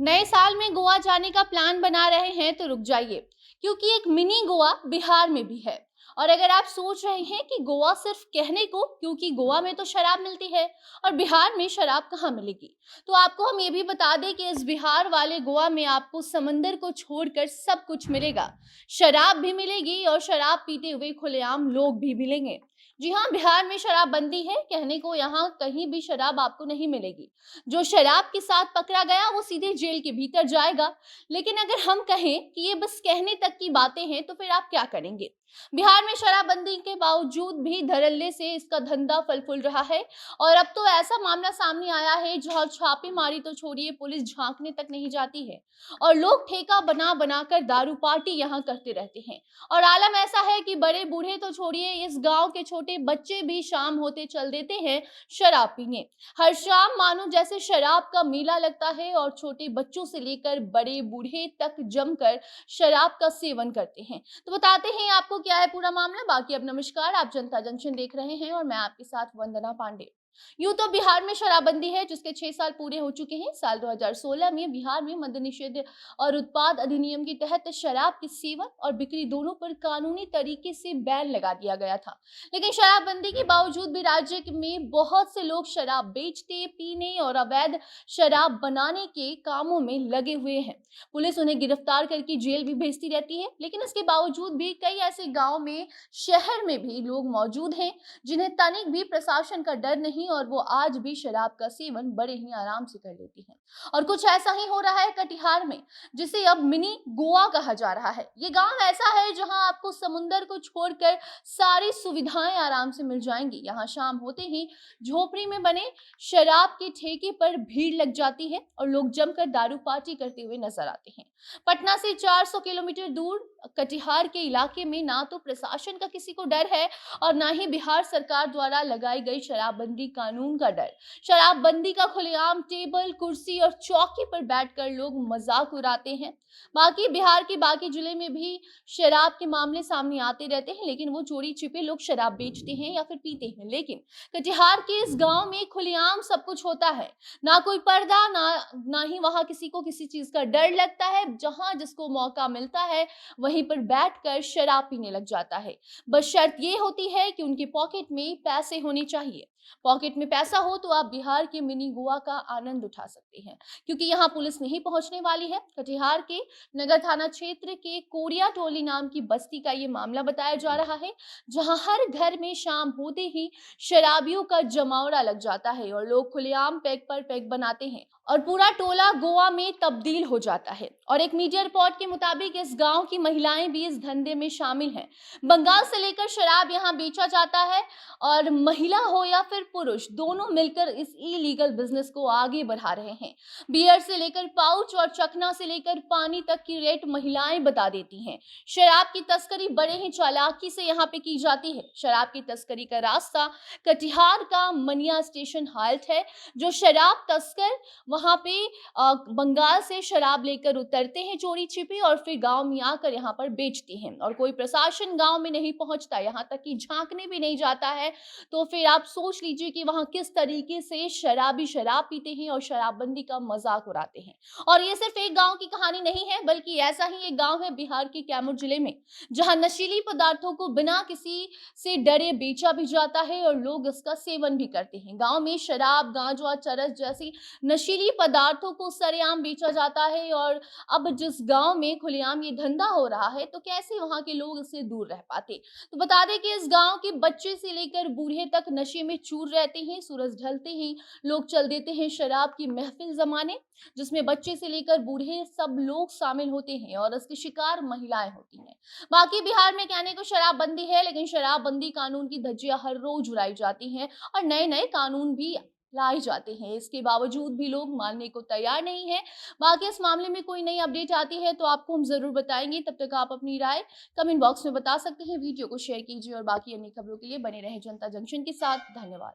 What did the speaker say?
नए साल में गोवा जाने का प्लान बना रहे हैं तो रुक जाइए, क्योंकि एक मिनी गोवा बिहार में भी है। और अगर आप सोच रहे हैं कि गोवा सिर्फ कहने को, क्योंकि गोवा में तो शराब मिलती है और बिहार में शराब कहाँ मिलेगी, तो आपको हम ये भी बता दें कि इस बिहार वाले गोवा में आपको समंदर को छोड़कर सब कुछ मिलेगा। शराब भी मिलेगी और शराब पीते हुए खुलेआम लोग भी मिलेंगे। जी हाँ, बिहार में शराबबंदी है कहने को, यहाँ कहीं भी शराब आपको नहीं मिलेगी। जो शराब के साथ पकड़ा गया वो सीधे जेल के भीतर जाएगा। लेकिन अगर हम कहें कि ये बस कहने तक की बातें हैं तो फिर आप क्या करेंगे? बिहार में शराबबंदी के बावजूद भी धड़ल्ले से इसका धंधा फल फूल रहा है। और अब तो ऐसा मामला सामने आया है जहां छापेमारी तो छोड़िए, पुलिस झांकने तक नहीं जाती है और लोग ठेका बना बनाकर दारू पार्टी यहाँ करते रहते हैं। और आलम ऐसा है कि बड़े बूढ़े तो छोड़िए, इस गांव के छोटे बच्चे भी शाम होते चल देते हैं शराब पीने। हर शाम मानो जैसे शराब का मेला लगता है और छोटे बच्चों से लेकर बड़े बूढ़े तक जमकर शराब का सेवन करते हैं। तो बताते हैं आपको क्या है पूरा मामला। बाकी अब नमस्कार, आप जनता जंक्शन देख रहे हैं और मैं आपके साथ वंदना पांडे। यूं तो बिहार में शराबबंदी है जिसके 6 साल पूरे हो चुके हैं। साल 2016 में बिहार में मद्य निषेध और उत्पाद अधिनियम के तहत शराब के सेवन और बिक्री दोनों पर कानूनी तरीके से बैन लगा दिया गया था। लेकिन शराबबंदी के बावजूद भी राज्य में बहुत से लोग शराब बेचते, पीने और अवैध शराब बनाने के कामों में लगे हुए हैं। पुलिस उन्हें गिरफ्तार करके जेल भी भेजती रहती है। लेकिन इसके बावजूद भी कई ऐसे गांव में, शहर में भी लोग मौजूद हैं जिन्हें तनिक भी प्रशासन का डर नहीं और वो आज भी शराब का सेवन बड़े ही आराम से कर लेती हैं। और कुछ ऐसा ही हो रहा है कटिहार में, जिसे अब मिनी गोवा कहा जा रहा है। ये गांव ऐसा है जहां आपको समुंदर को छोड़कर सारी सुविधाएं आराम से मिल जाएंगी। यहाँ शाम होते ही झोपड़ी में बने शराब के ठेके पर भीड़ लग जाती है और लोग जमकर दारू पार्टी करते हुए नजर आते हैं। पटना से 400 किलोमीटर दूर कटिहार के इलाके में ना तो प्रशासन का किसी को डर है और ना ही बिहार सरकार द्वारा लगाई गई शराबबंदी कानून का डर। शराबबंदी का खुलेआम टेबल, कुर्सी और चौकी पर बैठकर लोग मजाक उड़ाते हैं। बाकी बिहार के बाकी जिले में भी शराब के मामले सामने आते रहते हैं, लेकिन वो चोरी छिपे लोग शराब बेचते हैं या फिर पीते हैं। लेकिन कटिहार के इस गांव में खुलेआम सब कुछ होता है। ना कोई पर्दा, ना ही वहां किसी को किसी चीज का डर लगता है। जहां जिसको मौका मिलता है वहीं पर बैठकर शराब पीने लग जाता है। बस शर्त ये होती है कि उनके पॉकेट में पैसे होने चाहिए। पॉकेट में पैसा हो तो आप बिहार के मिनी गोवा का आनंद उठा सकते हैं, क्योंकि यहाँ पुलिस नहीं पहुंचने वाली है। कटिहार के नगर थाना क्षेत्र के कोरिया टोली नाम की बस्ती का ये मामला बताया जा रहा है, जहां हर घर में शाम होते ही शराबियों का जमावड़ा लग जाता है और लोग खुलेआम पैक पर पैक बनाते हैं और पूरा टोला गोवा में तब्दील हो जाता है। और एक मीडिया रिपोर्ट के मुताबिक इस गांव की महिलाएं भी इस धंधे में शामिल हैं। बंगाल से लेकर शराब यहां बेचा जाता है और महिला हो या फिर पुरुष, दोनों मिलकर इस इलीगल बिजनेस को आगे बढ़ा रहे हैं। बियर से लेकर पाउच और चखना से लेकर पानी तक की रेट महिलाएं बता देती हैं। शराब की तस्करी बड़े ही चालाकी से यहाँ पे की जाती है। शराब की तस्करी का रास्ता कटिहार का मनिया स्टेशन हाल्ट है। जो शराब तस्कर वहां पे बंगाल से शराब लेकर उतरते हैं चोरी छिपी और फिर गांव में आकर यहाँ पर बेचते हैं और कोई प्रशासन गांव में नहीं पहुंचता, यहाँ तक कि झांकने भी नहीं जाता है। तो फिर आप सोच लीजिए कि वहां किस तरीके से शराबी शराब पीते हैं और शराबबंदी का मजाक उड़ाते हैं। और ये सिर्फ एक गांव की कहानी नहीं है, बल्कि ऐसा ही एक गांव है बिहार के कैमूर जिले में, जहां नशीली पदार्थों को बिना किसी से डरे बेचा भी जाता है और लोग इसका सेवन भी करते हैं। गांव में शराब, गांजा, चरस जैसी नशीली पदार्थों को सरेआम बेचा जाता है और अब जिस गांव में खुलेआम ये धंधा हो रहा है तो कैसे वहां के लोग इससे दूर रह पाते। तो बता दें कि इस गांव के बच्चे से लेकर बूढ़े तक नशे में चूर रहते हैं। सूरज ढलते ही लोग चल देते हैं शराब की महफिल जमाने, जिसमें बच्चे से लेकर बूढ़े सब लोग शामिल होते हैं और इसके शिकार महिलाएं होती हैं। बाकी बिहार में कहने को शराबबंदी है, लेकिन शराबबंदी कानून की धज्जियां हर रोज उड़ाई जाती हैं और नए नए कानून भी लाए जाते हैं। इसके बावजूद भी लोग मानने को तैयार नहीं है। बाकी इस मामले में कोई नई अपडेट आती है तो आपको हम जरूर बताएंगे। तब तक आप अपनी राय कमेंट बॉक्स में बता सकते हैं। वीडियो को शेयर कीजिए और बाकी अन्य खबरों के लिए बने रहे जनता जंक्शन के साथ। धन्यवाद।